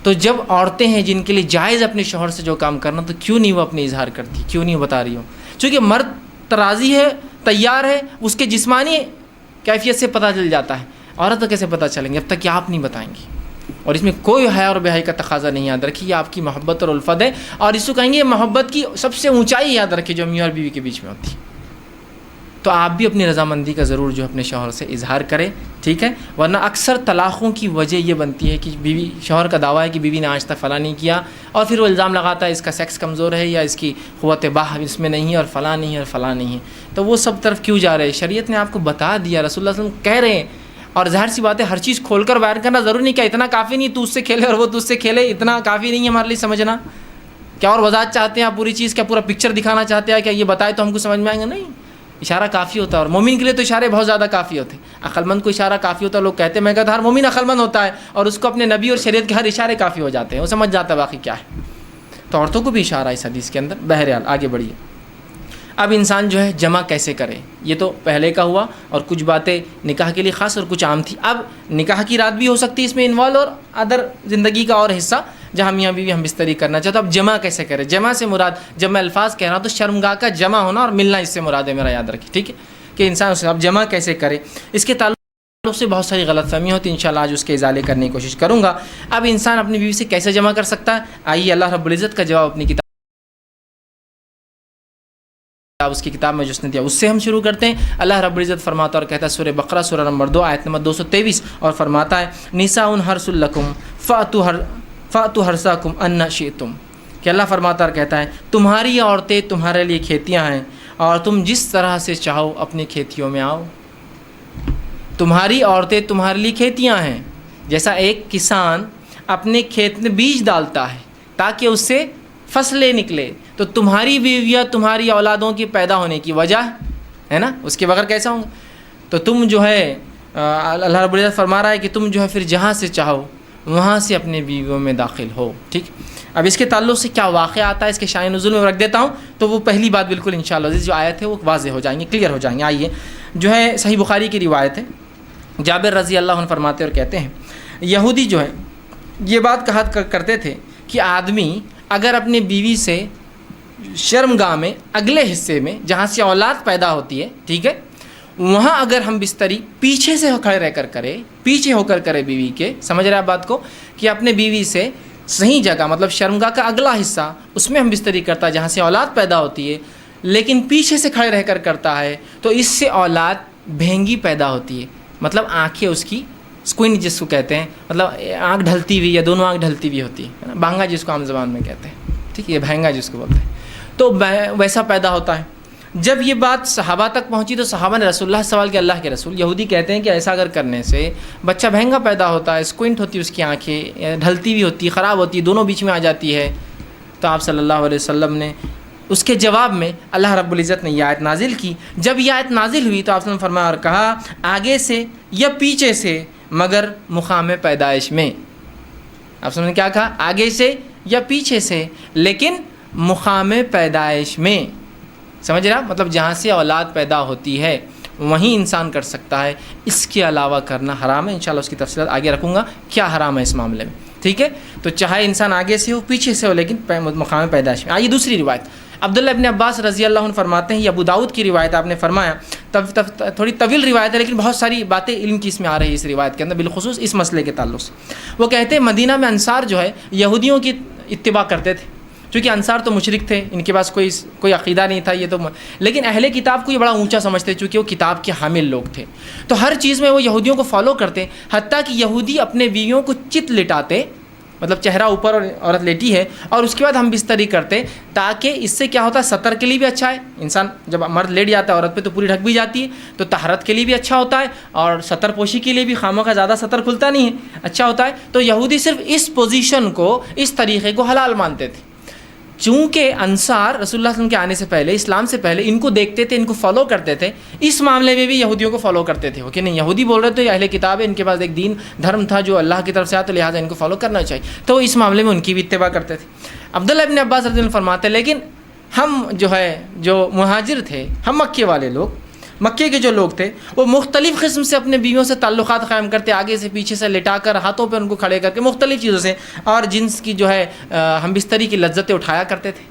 تو جب عورتیں ہیں جن کے لیے جائز اپنے شوہر سے جو کام کرنا, تو کیوں نہیں وہ اپنے اظہار کرتی, کیوں نہیں بتا رہی ہوں؟ چونکہ مرد تراضی ہے, تیار ہے, اس کے جسمانی کیفیت سے پتہ چل جاتا ہے. عورت کو کیسے پتہ چلیں گے اب تک کہ آپ نہیں بتائیں گی؟ اور اس میں کوئی حیا اور بے-حیائی کا تقاضا نہیں. یاد رکھیے یہ آپ کی محبت اور الفت ہے, اور اس کو کہیں گے محبت کی سب سے اونچائی, یاد رکھیے, جو میاں اور بیوی کے بیچ میں ہوتی ہے. تو آپ بھی اپنی رضامندی کا ضرور جو اپنے شوہر سے اظہار کریں, ٹھیک ہے. ورنہ اکثر طلاقوں کی وجہ یہ بنتی ہے کہ بیوی, شوہر کا دعویٰ ہے کہ بیوی نے آج تک فلاں نہیں کیا, اور پھر وہ الزام لگاتا ہے اس کا سیکس کمزور ہے یا اس کی قوت باہ اس میں نہیں ہے, اور فلاں نہیں ہے اور فلاں نہیں ہے. تو وہ سب طرف کیوں جا رہے ہیں؟ شریعت نے آپ کو بتا دیا, رسول اللہ صلی اللہ علیہ وسلم کہہ رہے ہیں. اور ظاہر سی بات ہے, ہر چیز کھول کر بیان کرنا ضروری نہیں, کہ اتنا کافی نہیں تو اس سے کھیلے اور وہ تجھ سے کھیلے, اتنا کافی نہیں ہے ہمارے لیے سمجھنا. کیا اور وضاحت چاہتے ہیں آپ پوری چیز, کیا پورا پکچر دکھانا چاہتے ہیں, کیا یہ بتائے تو ہم کو سمجھ میں آئیں گے؟ نہیں, اشارہ کافی ہوتا ہے. اور مومن کے لیے تو اشارے بہت زیادہ کافی ہوتے ہیں. عقل مند کو اشارہ کافی ہوتا ہے. لوگ کہتے ہیں, میں کہتا ہر مومن عقل مند ہوتا ہے, اور اس کو اپنے نبی اور شریعت کے ہر اشارے کافی ہو جاتے ہیں, وہ سمجھ جاتا ہے باقی کیا ہے. تو عورتوں کو بھی اشارہ اس حدیث کے اندر. بہرحال آگے بڑھیے. اب انسان جو ہے جمع کیسے کرے, یہ تو پہلے کا ہوا, اور کچھ باتیں نکاح کے لیے خاص اور کچھ عام تھی. اب نکاح کی رات بھی ہو سکتی ہے اس میں انوالو, اور ادر زندگی کا اور حصہ جہاں میاں بیوی ہم بستری کرنا چاہتے. اب جمع کیسے کرے؟ جمع سے مراد, جب میں الفاظ کہہ رہا ہوں تو شرمگاہ کا جمع ہونا اور ملنا اس سے مراد ہے میرا, یاد رکھیں, ٹھیک ہے, کہ انسان اس سے اب جمع کیسے کرے. اس کے تعلق سے بہت ساری غلط فہمیاں ہوتی ہیں, انشاءاللہ آج اس کے ازالے کرنے کی کوشش کروں گا. اب انسان اپنی بیوی سے کیسے جمع کر سکتا ہے؟ آئیے اللہ رب العزت کا جواب اپنی کتاب, اس کی کتاب میں جو اس نے دیا اس سے ہم شروع کرتے ہیں. اللہ رب العزت فرماتا اور کہتا ہے, سورہ بقرہ سورہ نمبر 2 آیت نمبر 223, اور فرماتا ہے نساء حرث لکم فأتوا حرثکم ان شئتم, کہ اللہ فرماتا اور کہتا ہے تمہاری عورتیں تمہارے لیے کھیتیاں ہیں, اور تم جس طرح سے چاہو اپنی کھیتیوں میں آؤ. تمہاری عورتیں تمہارے لیے کھیتیاں ہیں, جیسا ایک کسان اپنے کھیت میں بیج ڈالتا ہے تاکہ اس سے فصلیں نکلے, تو تمہاری بیویاں تمہاری اولادوں کی پیدا ہونے کی وجہ ہے نا, اس کے بغیر کیسا ہوں گا؟ تو تم جو ہے اللہ رب العزت فرما رہا ہے کہ تم جو ہے پھر جہاں سے چاہو وہاں سے اپنے بیویوں میں داخل ہو, ٹھیک. اب اس کے تعلق سے کیا واقعہ آتا ہے, اس کے شائع نزول میں رکھ دیتا ہوں, تو وہ پہلی بات بالکل انشاءاللہ جو آیت ہے وہ واضح ہو جائیں گے, کلیئر ہو جائیں گے. آئیے, جو ہے صحیح بخاری کی روایت ہے, جابر رضی اللہ عنہ فرماتے اور کہتے ہیں, یہودی جو ہے یہ بات کہا کرتے تھے کہ آدمی اگر اپنی بیوی سے شرمگاہ میں اگلے حصے میں جہاں سے اولاد پیدا ہوتی ہے, ٹھیک ہے, وہاں اگر ہم بستری پیچھے سے کھڑے رہ کر کرے, پیچھے ہو کر کرے بیوی کے, سمجھ رہے آپ بات کو, کہ اپنے بیوی سے صحیح جگہ مطلب شرمگاہ کا اگلا حصہ اس میں ہم بستری کرتا ہے جہاں سے اولاد پیدا ہوتی ہے, لیکن پیچھے سے کھڑے رہ کر کرتا ہے, تو اس سے اولاد بھینگی پیدا ہوتی ہے, مطلب آنکھیں اس کی اسکوئن جس کو کہتے ہیں, مطلب آنکھ ڈھلتی ہوئی یا دونوں آنکھ ڈھلتی ہوئی ہوتی ہے, بھانگا جس کو عام زبان میں کہتے ہیں, ٹھیک ہے, یہ بھینگا جس کو بولتے ہیں, تو ویسا پیدا ہوتا ہے. جب یہ بات صحابہ تک پہنچی تو صحابہ نے رسول اللہ سے سوال کیا, اللہ کے رسول, یہودی کہتے ہیں کہ ایسا اگر کرنے سے بچہ بھینگا پیدا ہوتا ہے, اسکوئنٹ ہوتی ہے اس کی آنکھیں, ڈھلتی ہوئی ہوتی ہے, خراب ہوتی ہے, دونوں بیچ میں آ جاتی ہے. تو آپ صلی اللہ علیہ وسلم نے اس کے جواب میں اللہ رب العزت نے یہ آیت نازل کی. جب یہ آیت نازل ہوئی تو آپ نے فرمایا اور کہا آگے سے یا پیچھے سے مگر مقام پیدائش میں. آپ نے کیا کہا؟ آگے سے یا پیچھے سے لیکن مقام پیدائش میں. سمجھ رہا؟ مطلب جہاں سے اولاد پیدا ہوتی ہے وہیں انسان کر سکتا ہے، اس کے علاوہ کرنا حرام ہے. انشاءاللہ اس کی تفصیلات آگے رکھوں گا کیا حرام ہے اس معاملے میں. ٹھیک ہے، تو چاہے انسان آگے سے ہو پیچھے سے ہو لیکن مقام پیدائش میں. آئیے دوسری روایت. عبداللہ ابن عباس رضی اللہ عنہ فرماتے ہیں، یہ ابو داؤد کی روایت آپ نے فرمایا، تھوڑی طویل روایت ہے لیکن بہت ساری باتیں علم کی اس میں آ رہی ہے اس روایت کے اندر، بالخصوص اس مسئلے کے تعلق سے. وہ کہتے ہیں مدینہ میں انصار جو ہے یہودیوں کی اتباع کرتے تھے، چونکہ انصار تو مشرک تھے، ان کے پاس کوئی عقیدہ نہیں تھا یہ تو، لیکن اہل کتاب کو یہ بڑا اونچا سمجھتے چونکہ وہ کتاب کے حامل لوگ تھے. تو ہر چیز میں وہ یہودیوں کو فالو کرتے، حتیٰ کہ یہودی اپنے بیویوں کو چت لٹاتے، مطلب چہرہ اوپر اور عورت لیٹی ہے اور اس کے بعد ہم بستری کرتے، تاکہ اس سے کیا ہوتا ہے سطر کے لیے بھی اچھا ہے. انسان جب مرد لیٹ جاتا ہے عورت پہ تو پوری ڈھک بھی جاتی ہے، تو طہارت کے لیے بھی اچھا ہوتا ہے اور سطر پوشی کے لیے بھی خاموں کا زیادہ سطر کھلتا نہیں ہے، اچھا ہوتا ہے. تو یہودی صرف اس پوزیشن کو، اس طریقے کو حلال مانتے تھے. چونکہ انصار رسول اللہ صلی اللہ علیہ وسلم کے آنے سے پہلے، اسلام سے پہلے ان کو دیکھتے تھے، ان کو فالو کرتے تھے، اس معاملے میں بھی یہودیوں کو فالو کرتے تھے. کہ نہیں یہودی بول رہے تھے یہ اہل کتاب ہے، ان کے پاس ایک دین دھرم تھا جو اللہ کی طرف سے آیا تو لہٰذا ان کو فالو کرنا چاہیے، تو اس معاملے میں ان کی بھی اتباع کرتے تھے. عبداللہ ابن عباس رضی اللہ عنہ فرماتے ہیں لیکن ہم جو مہاجر تھے، ہم مکے والے لوگ، مکے کے جو لوگ تھے وہ مختلف قسم سے اپنے بیویوں سے تعلقات قائم کرتے، آگے سے پیچھے سے لٹا کر ہاتھوں پہ ان کو کھڑے کر کے مختلف چیزوں سے، اور جنس کی ہم بستری کی لذتیں اٹھایا کرتے تھے.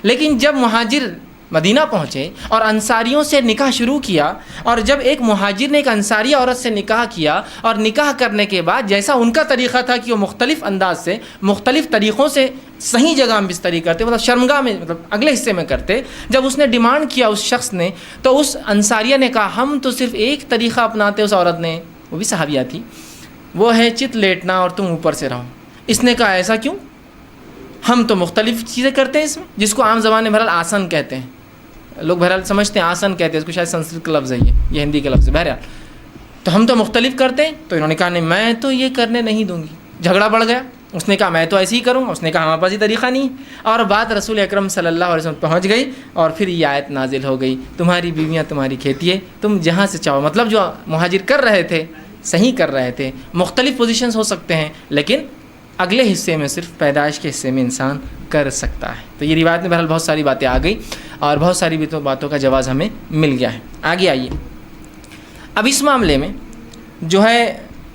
لیکن جب مہاجر مدینہ پہنچے اور انصاریوں سے نکاح شروع کیا، اور جب ایک مہاجر نے ایک انصاری عورت سے نکاح کیا اور نکاح کرنے کے بعد جیسا ان کا طریقہ تھا کہ وہ مختلف انداز سے، مختلف طریقوں سے صحیح جگہ ہم بستری کرتے، مطلب شرمگاہ میں، مطلب اگلے حصے میں کرتے، جب اس نے ڈیمانڈ کیا اس شخص نے، تو اس انصاریہ نے کہا ہم تو صرف ایک طریقہ اپناتے. اس عورت نے، وہ بھی صحابیہ تھی، وہ ہے چت لیٹنا اور تم اوپر سے رہو. اس نے کہا ایسا کیوں؟ ہم تو مختلف چیزیں کرتے ہیں اس میں، جس کو عام زبان میں بہرحال آسن کہتے ہیں، لوگ بہرحال سمجھتے ہیں آسن کہتے ہیں، اس کو شاید سنسکرت کا لفظ ہے، یہ ہندی کا لفظ ہے. بہرحال تو ہم تو مختلف کرتے ہیں. تو انہوں نے کہا نہیں میں تو یہ کرنے نہیں دوں گی. جھگڑا بڑھ گیا. اس نے کہا میں تو ایسے ہی کروں گا. اس نے کہا ہمارے پاس یہ طریقہ نہیں. اور بات رسول اکرم صلی اللہ علیہ وسلم پہنچ گئی اور پھر یہ آیت نازل ہو گئی، تمہاری بیویاں تمہاری کھیتی ہے، تم جہاں سے چاہو. مطلب جو مہاجر کر رہے تھے صحیح کر رہے تھے، مختلف پوزیشنز ہو سکتے ہیں لیکن اگلے حصے میں صرف پیدائش کے حصے میں انسان کر سکتا ہے. تو یہ روایت میں بہرحال بہت ساری باتیں آ گئی اور بہت ساری باتوں کا جواز ہمیں مل گیا ہے. آگے آئیے. اب اس معاملے میں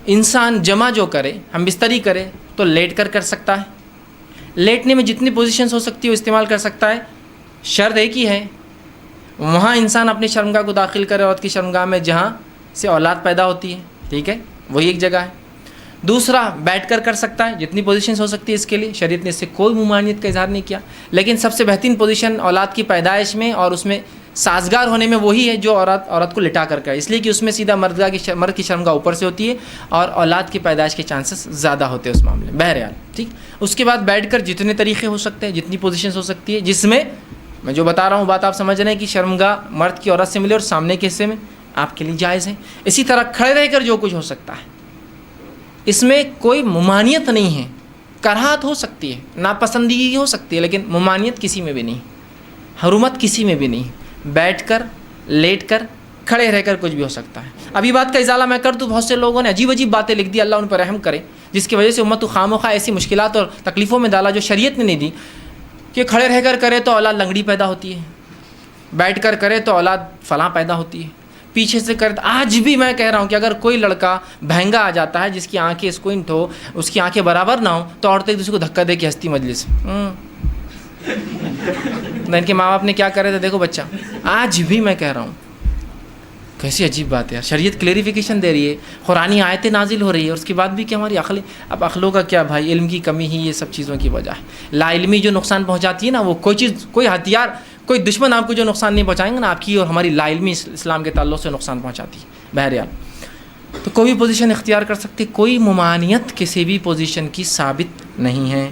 انسان جمع جو کرے، ہم بستری کرے تو لیٹ کر سکتا ہے. لیٹنے میں جتنی پوزیشنز ہو سکتی ہے وہ استعمال کر سکتا ہے. شرط ایک ہی ہے، وہاں انسان اپنی شرمگاہ کو داخل کرے، عورت کی شرمگاہ میں جہاں سے اولاد پیدا ہوتی ہے. ٹھیک ہے، وہی ایک جگہ ہے. دوسرا بیٹھ کر سکتا ہے، جتنی پوزیشنز ہو سکتی ہے اس کے لیے. شریعت نے اس سے کوئی ممانعت کا اظہار نہیں کیا، لیکن سب سے بہترین پوزیشن اولاد کی پیدائش میں اور اس میں سازگار ہونے میں وہی ہے جو عورت کو لٹا کر کرے، اس لیے کہ اس میں سیدھا مرد کی شرمگاہ اوپر سے ہوتی ہے اور اولاد کی پیدائش کے چانسز زیادہ ہوتے ہیں اس معاملے میں. بہرحال ٹھیک. اس کے بعد بیٹھ کر جتنے طریقے ہو سکتے ہیں، جتنی پوزیشنز ہو سکتی ہے، جس میں میں جو بتا رہا ہوں بات آپ سمجھ رہے ہیں کہ شرمگاہ مرد کی عورت سے ملے اور سامنے کے حصے میں آپ کے لیے جائز ہے. اسی طرح کھڑے رہ کر جو کچھ ہو سکتا ہے، اس میں کوئی ممانعت نہیں ہے. کراہت ہو سکتی ہے، ناپسندیدگی ہو سکتی ہے، لیکن ممانعت کسی میں بھی نہیں، حرمت کسی میں بھی نہیں. بیٹھ کر، لیٹ کر، کھڑے رہ کر کچھ بھی ہو سکتا ہے. ابھی بات کا ازالہ میں کر دوں، بہت سے لوگوں نے عجیب باتیں لکھ دی، اللہ ان پر رحم کرے، جس کی وجہ سے امت کو خامخواہ ایسی مشکلات اور تکلیفوں میں ڈالا جو شریعت نے نہیں دی. کہ کھڑے رہ کر کرے تو اولاد لنگڑی پیدا ہوتی ہے، بیٹھ کر کرے تو اولاد فلاں پیدا ہوتی ہے، پیچھے سے کرے. آج بھی میں کہہ رہا ہوں کہ اگر کوئی لڑکا بہنگا آ جاتا ہے جس کی آنکھیں اسکوئنٹ ہو، اس کی آنکھیں برابر نہ ہو، تو عورتیں ایک دوسرے کو دھکا دے کے ہنستی مجلس. ان کے ماں باپ نے کیا کرے تھے دیکھو بچہ. آج بھی میں کہہ رہا ہوں کیسی عجیب بات ہے. شریعت کلیریفیکیشن دے رہی ہے، قرآنی آیتیں نازل ہو رہی ہے، اور اس کے بعد بھی کہ ہماری اب عقلوں کا کیا بھائی، علم کی کمی ہی یہ سب چیزوں کی وجہ ہے. لا علمی جو نقصان پہنچاتی ہے نا، وہ کوئی چیز، کوئی ہتھیار، کوئی دشمن آپ کو جو نقصان نہیں پہنچائیں گے نا، آپ کی اور ہماری لا علمی اسلام کے تعلق سے نقصان پہنچاتی ہے. بہرحال تو کوئی بھی پوزیشن اختیار کر سکتے، کوئی ممانعت کسی بھی پوزیشن کی ثابت نہیں ہے.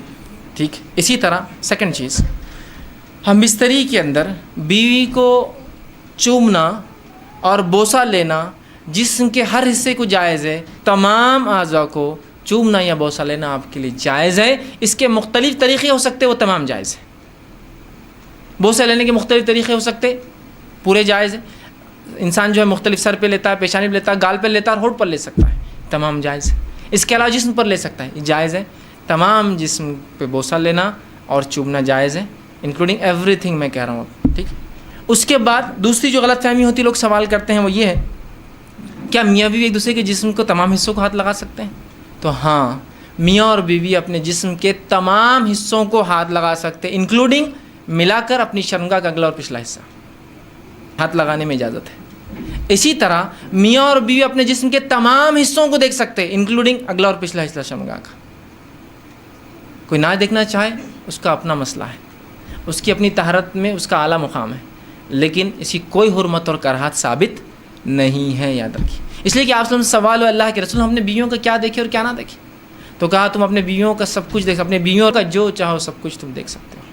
ٹھیک. اسی طرح سیکنڈ چیز، ہم بستری کے اندر بیوی کو چومنا اور بوسہ لینا جسم کے ہر حصے کو جائز ہے. تمام اعضاء کو چومنا یا بوسہ لینا آپ کے لیے جائز ہے. اس کے مختلف طریقے ہو سکتے، وہ تمام جائز ہے. بوسہ لینے کے مختلف طریقے ہو سکتے، پورے جائز ہیں. انسان جو ہے مختلف سر پہ لیتا ہے، پیشانی پہ لیتا ہے، گال پہ لیتا ہے اور ہونٹ پر لے سکتا ہے، تمام جائز ہے. اس کے علاوہ جسم پر لے سکتا ہے، یہ جائز ہے. تمام جسم پہ بوسہ لینا اور چومنا جائز ہے، انکلوڈنگ ایوری تھنگ میں کہہ رہا ہوں. ٹھیک. اس کے بعد دوسری جو غلط فہمی ہوتی ہے، لوگ سوال کرتے ہیں، وہ یہ ہے کیا میاں بیوی ایک دوسرے کے جسم کو تمام حصوں کو ہاتھ لگا سکتے ہیں؟ تو ہاں، میاں اور بیوی اپنے جسم کے تمام حصوں کو ہاتھ لگا سکتے ہیں، انکلوڈنگ ملا کر اپنی شرمگاہ کا اگلا اور پچھلا حصہ ہاتھ لگانے میں اجازت ہے. اسی طرح میاں اور بیوی اپنے جسم کے تمام حصوں کو دیکھ سکتے ہیں، انکلوڈنگ اگلا اور پچھلا حصہ شرمگاہ کا. کوئی نہ دیکھنا چاہے اس کا اپنا مسئلہ ہے، اس کی اپنی طہارت میں اس کا اعلیٰ مقام ہے، لیکن اس کی کوئی حرمت اور کراہت ثابت نہیں ہے، یاد رکھیے. اس لیے کہ آپ سے سوال ہو اللہ کے رسول ہم اپنے بیویوں کا کیا دیکھیں اور کیا نہ دیکھیں؟ تو کہا تم اپنے بیویوں کا سب کچھ دیکھ، اپنے بیویوں کا جو چاہو سب کچھ تم دیکھ سکتے ہو.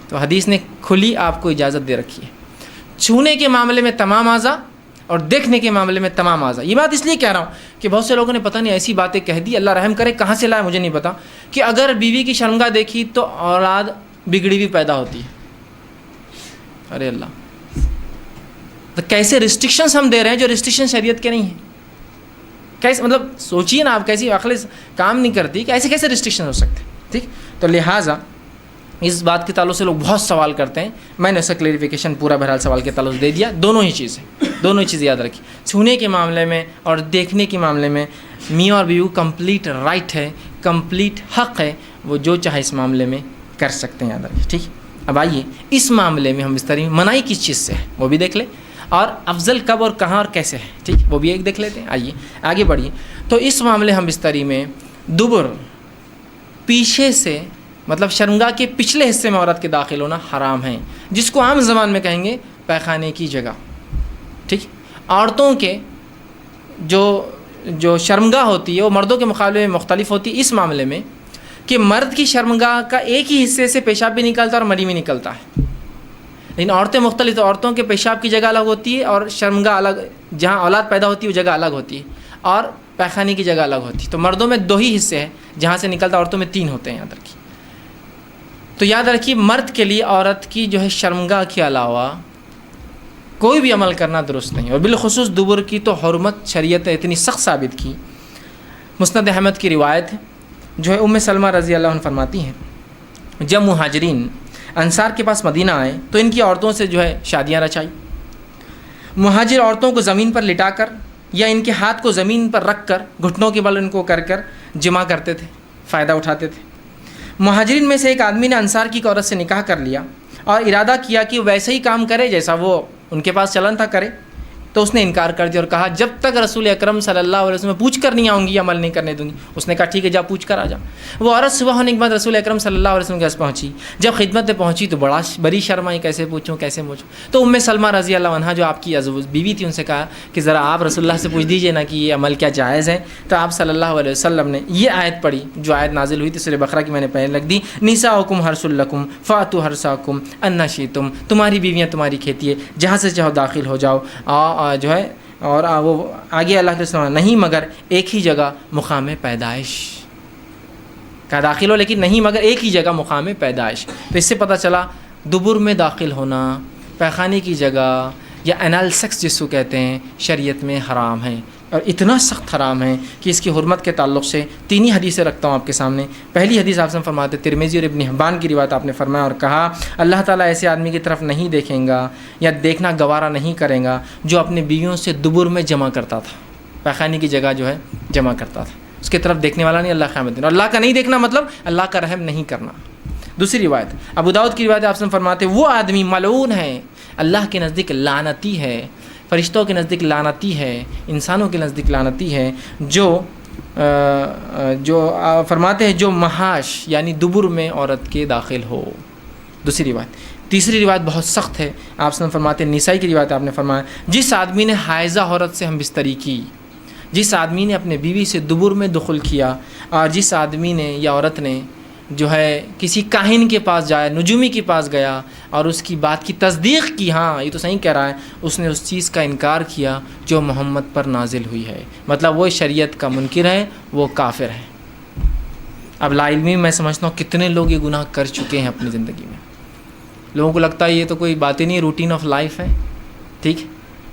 تو حدیث نے کھلی آپ کو اجازت دے رکھی ہے چھونے کے معاملے میں تمام اعضاء اور دیکھنے کے معاملے میں تمام اعضاء. یہ بات اس لیے کہہ رہا ہوں کہ بہت سے لوگوں نے پتہ نہیں ایسی باتیں کہہ دی، اللہ رحم کرے کہاں سے لائے مجھے نہیں پتا، کہ اگر بیوی کی شرمگاہ دیکھی تو اولاد بگڑی ہوئی پیدا ہوتی ہے. ارے اللہ، تو کیسے ریسٹرکشنز ہم دے رہے ہیں جو ریسٹرکشن شریعت کے نہیں ہیں؟ کیسے، مطلب سوچیے نا آپ، کیسی عقل کام نہیں کرتی کہ ایسے کیسے ریسٹرکشن ہو سکتے. ٹھیک. تو لہٰذا اس بات کے تعلق سے لوگ بہت سوال کرتے ہیں، میں نے اس کا کلیریفیکیشن پورا بہرحال سوال کے تعلق سے دے دیا. دونوں ہی چیزیں یاد رکھی، چھونے کے معاملے میں اور دیکھنے کے معاملے میں میاں اور بیوی کمپلیٹ رائٹ ہے، کمپلیٹ حق ہے، وہ جو چاہے اس معاملے میں کر سکتے ہیں، یاد رکھیے. ٹھیک. اب آئیے اس معاملے میں ہم اس طرح منائی کس چیز سے ہے وہ بھی دیکھ لیں، اور افضل کب اور کہاں اور کیسے ہے. ٹھیک. وہ بھی ایک دیکھ لیتے ہیں. آئیے آگے بڑھیے. تو اس معاملے ہم بستری میں دبر پیچھے سے، مطلب شرمگاہ کے پچھلے حصے میں عورت کے داخل ہونا حرام ہے، جس کو عام زبان میں کہیں گے پیخانے کی جگہ. ٹھیک. عورتوں کے جو شرمگاہ ہوتی ہے وہ مردوں کے مقابلے میں مختلف ہوتی ہے اس معاملے میں کہ مرد کی شرمگاہ کا ایک ہی حصے سے پیشاب بھی نکلتا ہے اور منی بھی نکلتا ہے، لیکن عورتیں مختلف. تو عورتوں کے پیشاب کی جگہ الگ ہوتی ہے اور شرمگاہ الگ، جہاں اولاد پیدا ہوتی ہے وہ جگہ الگ ہوتی ہے، اور پیخانے کی جگہ الگ ہوتی ہے. تو مردوں میں 2 ہی حصے ہیں جہاں سے نکلتا، عورتوں میں 3 ہوتے ہیں، یاد رکھیے. تو یاد رکھیے مرد کے لیے عورت کی جو ہے شرمگاہ کے علاوہ کوئی بھی عمل کرنا درست نہیں، اور بالخصوص دبر کی تو حرمت شریعت نے اتنی سخت ثابت کی. مسند احمد کی روایت ہے جو ہے ام سلمہ رضی اللہ عنہ فرماتی ہیں، جب مہاجرین انصار کے پاس مدینہ آئے تو ان کی عورتوں سے جو ہے شادیاں رچائی. مہاجر عورتوں کو زمین پر لٹا کر یا ان کے ہاتھ کو زمین پر رکھ کر گھٹنوں کے بل ان کو کر جمع کرتے تھے، فائدہ اٹھاتے تھے. مہاجرین میں سے ایک آدمی نے انصار کی عورت سے نکاح کر لیا اور ارادہ کیا کہ ویسے ہی کام کرے جیسا وہ ان کے پاس چلن تھا کرے. تو اس نے انکار کر دیا اور کہا جب تک رسول اکرم صلی اللہ علیہ وسلم پوچھ کر نہیں آؤں گی عمل نہیں کرنے دوں گی. اس نے کہا ٹھیک ہے جا پوچھ کر آ جا. وہ عورت صبح ہونے کے بعد رسول اکرم صلی اللہ علیہ وسلم کے پاس پہنچی. جب خدمت میں پہنچی تو بڑی شرمائی، کیسے پوچھوں. تو ام سلمہ رضی اللہ عنہا جو آپ کی بیوی تھی ان سے کہا کہ ذرا آپ رسول اللہ سے پوچھ دیجئے نا کہ یہ عمل کیا جائز ہے. تو آپ صلی اللہ علیہ وسلم نے یہ آیت پڑھی جو آیت نازل ہوئی تھی سورہ بقرہ کی، میں نے پہلے لکھ دی، نساؤکم حرث لکم فاتوا حرثکم انا شئتم. تمہاری بیویاں تمہاری کھیتی ہے، جہاں سے چاہو داخل ہو جاؤ. جو ہے اور وہ آگے اللہ کے رسول نہیں مگر ایک ہی جگہ مقام پیدائش کا داخل ہو، لیکن نہیں مگر ایک ہی جگہ مقام پیدائش. تو اس سے پتہ چلا دبر میں داخل ہونا، پیخانے کی جگہ یا انال سیکس جس کو کہتے ہیں، شریعت میں حرام ہے، اور اتنا سخت حرام ہے کہ اس کی حرمت کے تعلق سے 3 ہی حدیثیں رکھتا ہوں آپ کے سامنے. پہلی حدیث آپ سے فرماتے ترمذی اور ابن حبان کی روایت، آپ نے فرمایا اور کہا اللہ تعالیٰ ایسے آدمی کی طرف نہیں دیکھیں گا یا دیکھنا گوارا نہیں کرے گا جو اپنے بیویوں سے دبر میں جمع کرتا تھا، پیخانے کی جگہ جو ہے جمع کرتا تھا. اس کی طرف دیکھنے والا نہیں اللہ قیامت دن. اور اللہ کا نہیں دیکھنا مطلب اللہ کا رحم نہیں کرنا. دوسری روایت ابو داؤد کی روایت، آپ سے فرماتے وہ آدمی ملعون ہے، اللہ کے نزدیک لعنتی ہے، فرشتوں کے نزدیک لعنتی ہے، انسانوں کے نزدیک لعنتی ہے، جو فرماتے ہیں جو محاش یعنی دبر میں عورت کے داخل ہو. دوسری روایت. تیسری روایت بہت سخت ہے، آپ سے فرماتے ہیں نسائی کی روایت، آپ نے فرمایا جس آدمی نے حائضہ عورت سے ہم بستری کی، جس آدمی نے اپنے بیوی سے دبر میں دخل کیا، اور جس آدمی نے یا عورت نے جو ہے کسی کاہن کے پاس جایا، نجومی کے پاس گیا اور اس کی بات کی تصدیق کی، ہاں یہ تو صحیح کہہ رہا ہے، اس نے اس چیز کا انکار کیا جو محمد پر نازل ہوئی ہے، مطلب وہ شریعت کا منکر ہے، وہ کافر ہے. اب لا علمی میں سمجھتا ہوں کتنے لوگ یہ گناہ کر چکے ہیں اپنی زندگی میں. لوگوں کو لگتا ہے یہ تو کوئی بات ہی نہیں، روٹین آف لائف ہے. ٹھیک،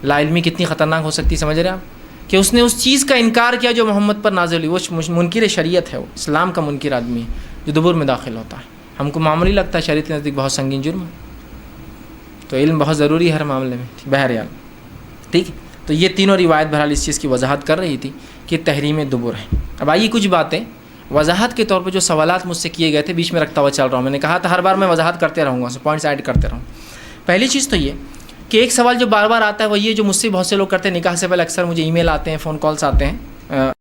لا علمی کتنی خطرناک ہو سکتی ہے، سمجھ رہے ہیں آپ، کہ اس نے اس چیز کا انکار کیا جو محمد پر نازل ہوئی. وہ منکر شریعت ہے، وہ اسلام کا منکر آدمی ہے جو دبر میں داخل ہوتا ہے. ہم کو معمولی لگتا ہے، شریعت کے نزدیک بہت سنگین جرم ہے. تو علم بہت ضروری ہے ہر معاملے میں. بہرحال ٹھیک، تو یہ تینوں روایت بہرحال اس چیز کی وضاحت کر رہی تھی کہ تحریم دبر ہے. اب آئیے کچھ باتیں وضاحت کے طور پہ جو سوالات مجھ سے کیے گئے تھے بیچ میں رکھتا ہوا چل رہا ہوں. میں نے کہا تھا ہر بار میں وضاحت کرتے رہوں گا، پوائنٹس ایڈ کرتے رہوں. پہلی چیز تو یہ کہ ایک سوال جو بار بار آتا ہے وہ یہ جو مجھ سے بہت سے لوگ کرتے ہیں، نکاح سے پہلے اکثر مجھے ای میل آتے ہیں، فون کالس آتے ہیں